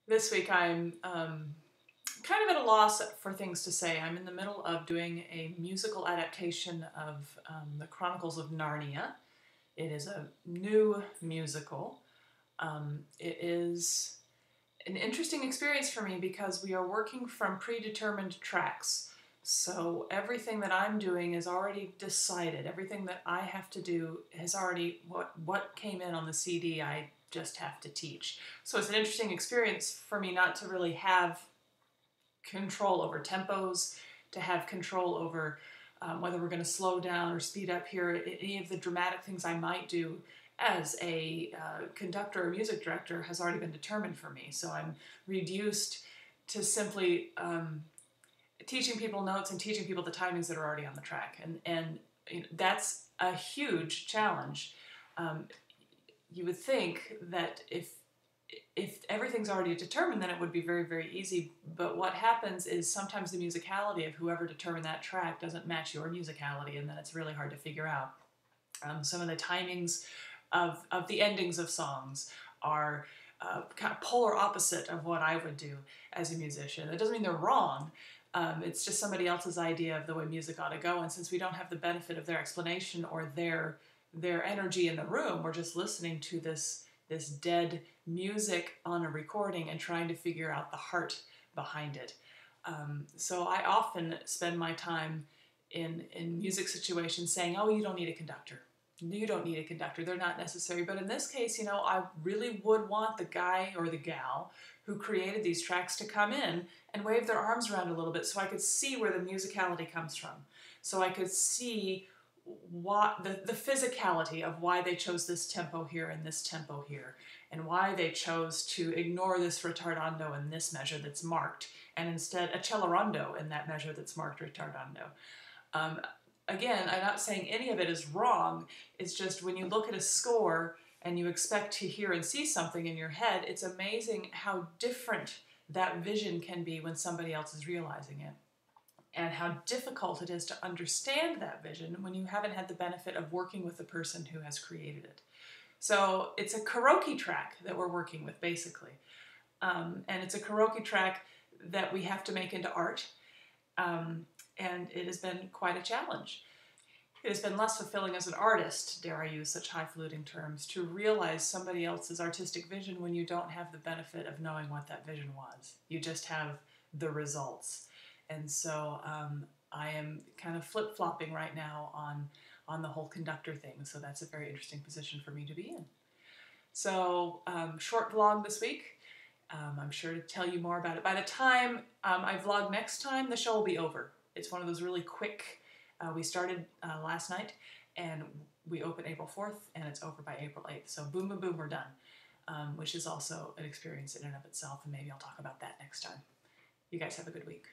This week I'm kind of at a loss for things to say. I'm in the middle of doing a musical adaptation of the Chronicles of Narnia. It is a new musical. It is an interesting experience for me because we are working from predetermined tracks. So everything that I'm doing is already decided. Everything that I have to do has already, what came in on the CD, I just have to teach. So it's an interesting experience for me not to really have control over tempos, to have control over whether we're going to slow down or speed up here, any of the dramatic things I might do as a conductor or music director has already been determined for me. So I'm reduced to simply teaching people notes and teaching people the timings that are already on the track. And that's a huge challenge. You would think that if everything's already determined, then it would be very, very easy. But what happens is sometimes the musicality of whoever determined that track doesn't match your musicality, and then it's really hard to figure out. Some of the timings of the endings of songs are kind of polar opposite of what I would do as a musician. It doesn't mean they're wrong. It's just somebody else's idea of the way music ought to go, and since we don't have the benefit of their explanation or their energy in the room, we're just listening to this dead music on a recording and trying to figure out the heart behind it. So I often spend my time in music situations saying, oh, you don't need a conductor. You don't need a conductor. They're not necessary. But in this case, I really would want the guy or the gal who created these tracks to come in and wave their arms around a little bit so I could see where the musicality comes from. So I could see what the physicality of why they chose this tempo here and this tempo here, and why they chose to ignore this ritardando in this measure that's marked, and instead accelerando in that measure that's marked ritardando. Again, I'm not saying any of it is wrong. It's just when you look at a score and you expect to hear and see something in your head, it's amazing how different that vision can be when somebody else is realizing it, and how difficult it is to understand that vision when you haven't had the benefit of working with the person who has created it. So it's a karaoke track that we're working with, basically. And it's a karaoke track that we have to make into art. And it has been quite a challenge. It has been less fulfilling as an artist, dare I use such highfalutin terms, to realize somebody else's artistic vision when you don't have the benefit of knowing what that vision was. You just have the results. And so I am kind of flip-flopping right now on the whole conductor thing, so that's a very interesting position for me to be in. So short vlog this week. I'm sure to tell you more about it. By the time I vlog next time, the show will be over. It's one of those really quick, we started last night, and we open April 4th, and it's over by April 8th. So boom, boom, boom, we're done, which is also an experience in and of itself, and maybe I'll talk about that next time. You guys have a good week.